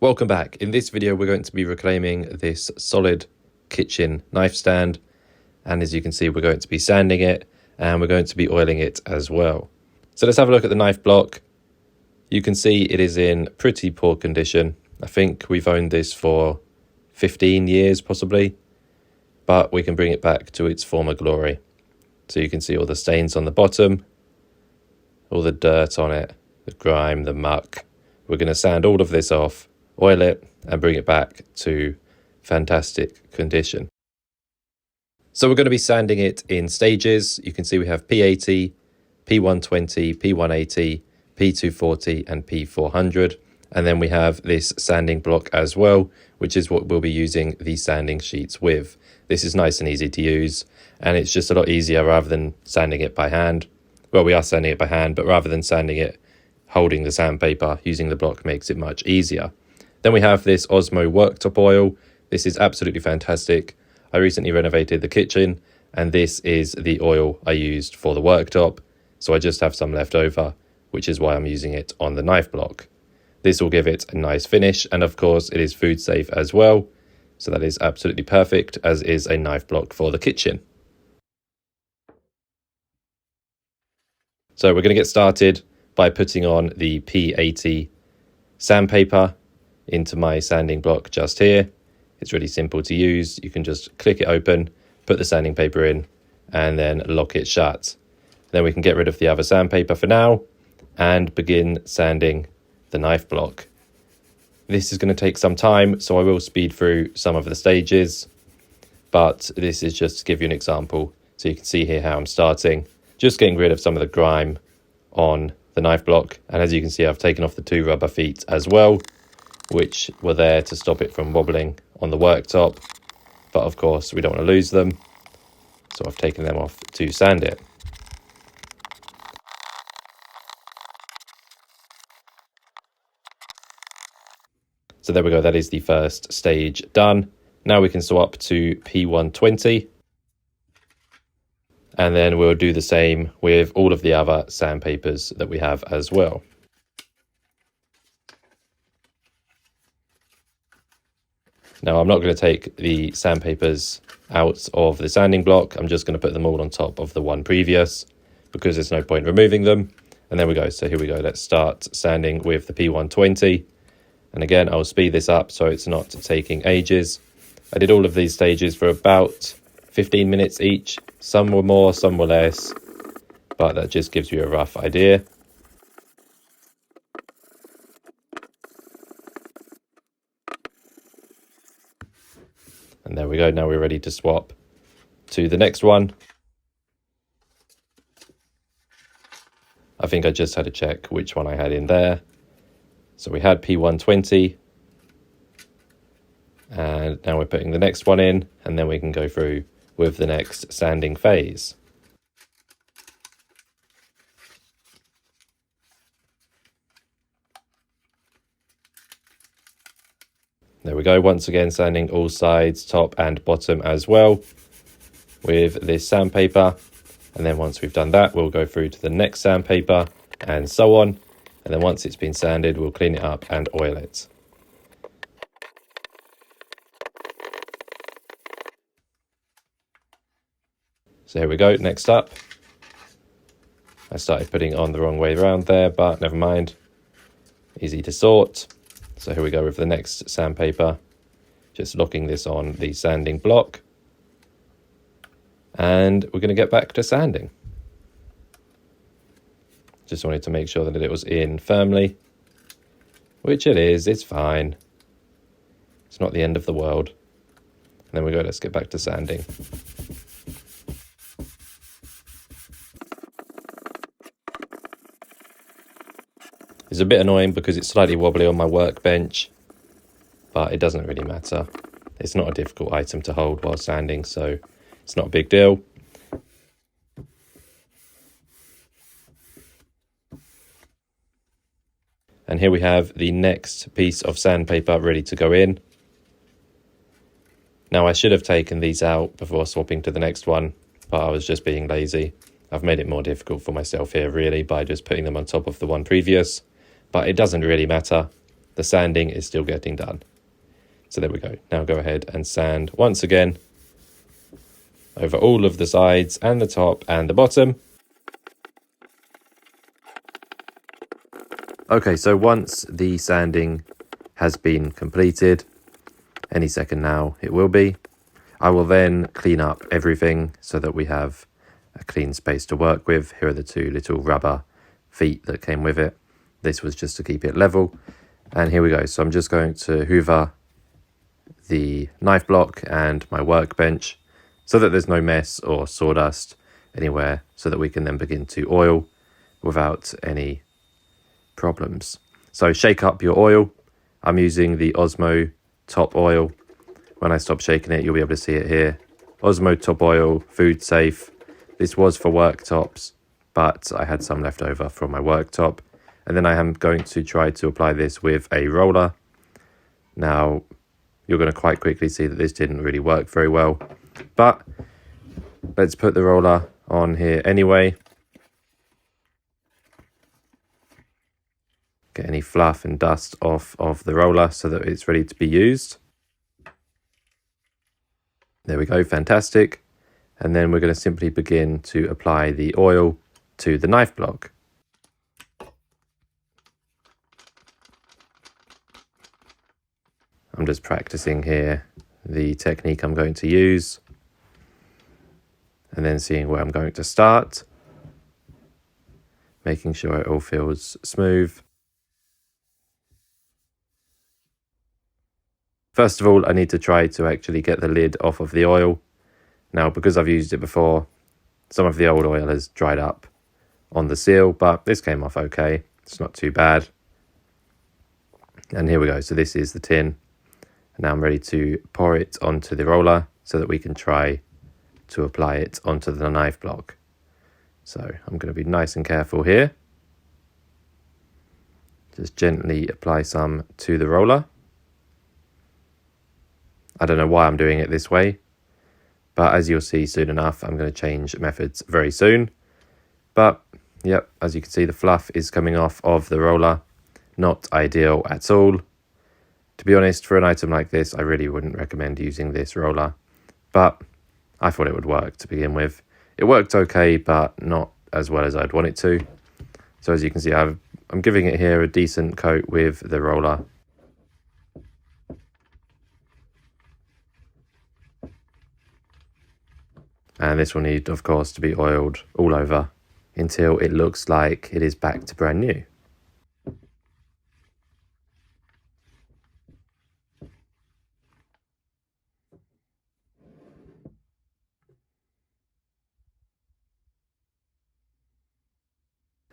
Welcome back. In this video we're going to be reclaiming this solid kitchen knife stand, and as you can see we're going to be sanding it and we're going to be oiling it as well. So let's have a look at the knife block. You can see it is in pretty poor condition. I think we've owned this for 15 years possibly, but we can bring it back to its former glory. So you can see all the stains on the bottom, all the dirt on it, the grime, the muck. We're going to sand all of this off, oil it and bring it back to fantastic condition. So we're going to be sanding it in stages. You can see we have P80, P120, P180, P240 and P400. And then we have this sanding block as well, which is what we'll be using the sanding sheets with. This is nice and easy to use, and it's just a lot easier rather than sanding it by hand. Well, we are sanding it by hand, but rather than sanding it holding the sandpaper, using the block makes it much easier. Then we have this Osmo worktop oil. This is absolutely fantastic. I recently renovated the kitchen and this is the oil I used for the worktop. So I just have some left over, which is why I'm using it on the knife block. This will give it a nice finish, and of course it is food safe as well. So that is absolutely perfect, as is a knife block for the kitchen. So we're going to get started by putting on the P80 sandpaper into my sanding block just here. It's really simple to use. You can just click it open, put the sanding paper in and then lock it shut. Then we can get rid of the other sandpaper for now and begin sanding the knife block. This is going to take some time, so I will speed through some of the stages, but this is just to give you an example. So you can see here how I'm starting, just getting rid of some of the grime on the knife block. And as you can see, I've taken off the 2 rubber feet as well, which were there to stop it from wobbling on the worktop. But of course, we don't want to lose them. So I've taken them off to sand it. So there we go, that is the first stage done. Now we can swap to P120. And then we'll do the same with all of the other sandpapers that we have as well. Now I'm not going to take the sandpapers out of the sanding block. I'm just going to put them all on top of the one previous because there's no point removing them. And there we go. So here we go. Let's start sanding with the P120. And again, I'll speed this up so it's not taking ages. I did all of these stages for about 15 minutes each. Some were more, some were less, but that just gives you a rough idea. And there we go. Now we're ready to swap to the next one. I think I just had to check which one I had in there. So we had P120. And now we're putting the next one in, and then we can go through with the next sanding phase. There we go, once again sanding all sides, top and bottom as well with this sandpaper. And then once we've done that, we'll go through to the next sandpaper and so on. And then once it's been sanded, we'll clean it up and oil it. So here we go, next up. I started putting on the wrong way around there, but never mind. Easy to sort. So here we go with the next sandpaper. Just locking this on the sanding block. And we're going to get back to sanding. Just wanted to make sure that it was in firmly, which it is, it's fine. It's not the end of the world. And then we go, let's get back to sanding. It's a bit annoying because it's slightly wobbly on my workbench, but it doesn't really matter. It's not a difficult item to hold while sanding, so it's not a big deal. And here we have the next piece of sandpaper ready to go in. Now I should have taken these out before swapping to the next one, but I was just being lazy. I've made it more difficult for myself here really by just putting them on top of the one previous, but it doesn't really matter. the sanding is still getting done. So there we go. Now go ahead and sand once again over all of the sides and the top and the bottom. Okay, so once the sanding has been completed, any second now it will be, I will then clean up everything so that we have a clean space to work with. Here are the two little rubber feet that came with it. This was just to keep it level. And here we go. So I'm just going to hoover the knife block and my workbench so that there's no mess or sawdust anywhere, so that we can then begin to oil without any problems. So shake up your oil. I'm using the Osmo Top Oil. When I stop shaking it, you'll be able to see it here. Osmo Top Oil, food safe. This was for worktops, but I had some left over from my worktop. And then I am going to try to apply this with a roller. Now, you're going to quite quickly see that this didn't really work very well, but let's put the roller on here anyway. Get any fluff and dust off of the roller so that it's ready to be used. There we go, fantastic. And then we're going to simply begin to apply the oil to the knife block. I'm just practicing here the technique I'm going to use, and then seeing where I'm going to start, making sure it all feels smooth. First of all, I need to try to actually get the lid off of the oil. Now, because I've used it before, some of the old oil has dried up on the seal, but this came off okay. It's not too bad. And here we go. So this is the tin. And now I'm ready to pour it onto the roller so that we can try to apply it onto the knife block. So I'm going to be nice and careful here. Just gently apply some to the roller. I don't know why I'm doing it this way, but as you'll see soon enough, I'm going to change methods very soon. But yep, as you can see, the fluff is coming off of the roller. Not ideal at all. To be honest, for an item like this, I really wouldn't recommend using this roller, but I thought it would work to begin with. It worked okay, but not as well as I'd want it to. So as you can see, I'm giving it here a decent coat with the roller. And this will need, of course, to be oiled all over until it looks like it is back to brand new.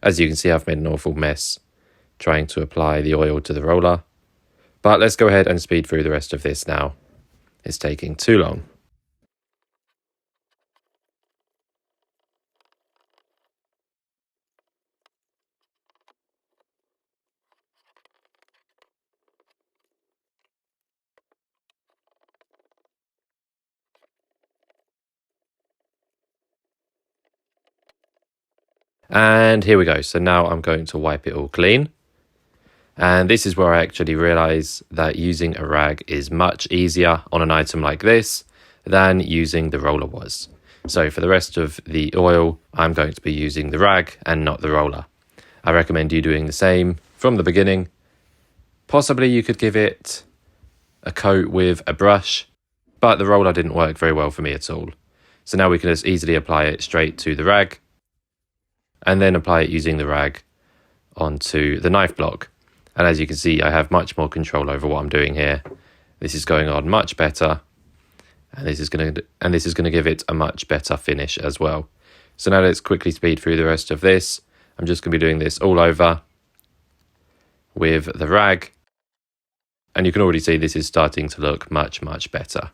As you can see, I've made an awful mess trying to apply the oil to the roller. But let's go ahead and speed through the rest of this now. It's taking too long. And here we go. So now I'm going to wipe it all clean. And this is where I actually realize that using a rag is much easier on an item like this than using the roller was. So for the rest of the oil, I'm going to be using the rag and not the roller. I recommend you doing the same from the beginning. Possibly you could give it a coat with a brush, but the roller didn't work very well for me at all. So now we can just easily apply it straight to the rag, and then apply it using the rag onto the knife block. And as you can see, I have much more control over what I'm doing here. This is going on much better, and this is going to give it a much better finish as well. So now let's quickly speed through the rest of this. I'm just going to be doing this all over with the rag, and you can already see this is starting to look much, much better.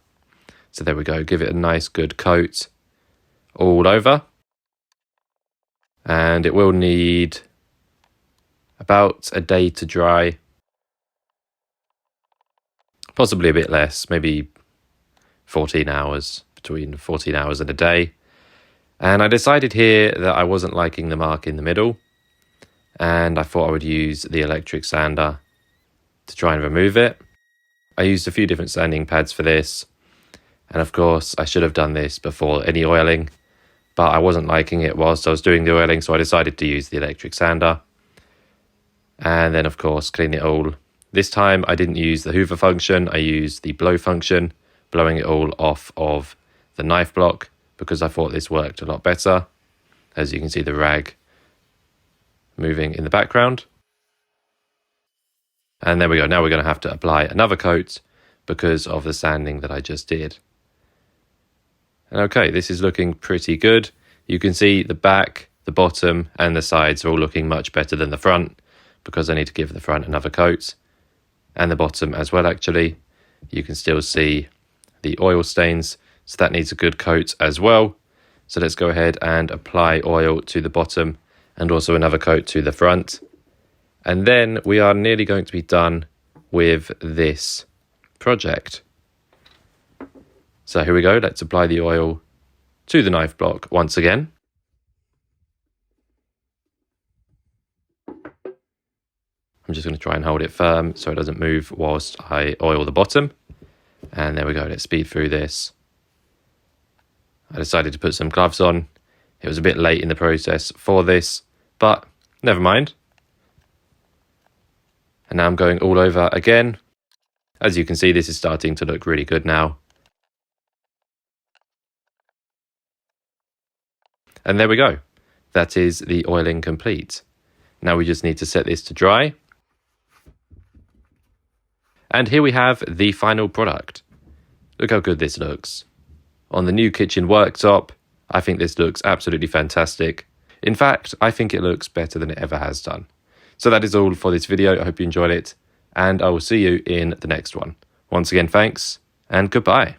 So there we go. Give it a nice good coat all over. And it will need about a day to dry, possibly a bit less, maybe 14 hours, between 14 hours and a day. And I decided here that I wasn't liking the mark in the middle, and I thought I would use the electric sander to try and remove it. I used a few different sanding pads for this, and of course I should have done this before any oiling, but I wasn't liking it whilst I was doing the oiling, so I decided to use the electric sander. And then of course clean it all. This time I didn't use the hoover function, I used the blow function, blowing it all off of the knife block because I thought this worked a lot better. As you can see the rag moving in the background. And there we go, now we're going to have to apply another coat because of the sanding that I just did. And okay, this is looking pretty good. You can see the back, the bottom and the sides are all looking much better than the front because I need to give the front another coat. And the bottom as well actually. You can still see the oil stains, so that needs a good coat as well. So let's go ahead and apply oil to the bottom and also another coat to the front. And then we are nearly going to be done with this project. So here we go, let's apply the oil to the knife block once again. I'm just going to try and hold it firm so it doesn't move whilst I oil the bottom. And there we go, let's speed through this. I decided to put some gloves on. It was a bit late in the process for this, but never mind. And now I'm going all over again. As you can see, this is starting to look really good now. And there we go. That is the oiling complete. Now we just need to set this to dry. And here we have the final product. Look how good this looks. On the new kitchen worktop, I think this looks absolutely fantastic. In fact, I think it looks better than it ever has done. So that is all for this video. I hope you enjoyed it, and I will see you in the next one. Once again, thanks and goodbye.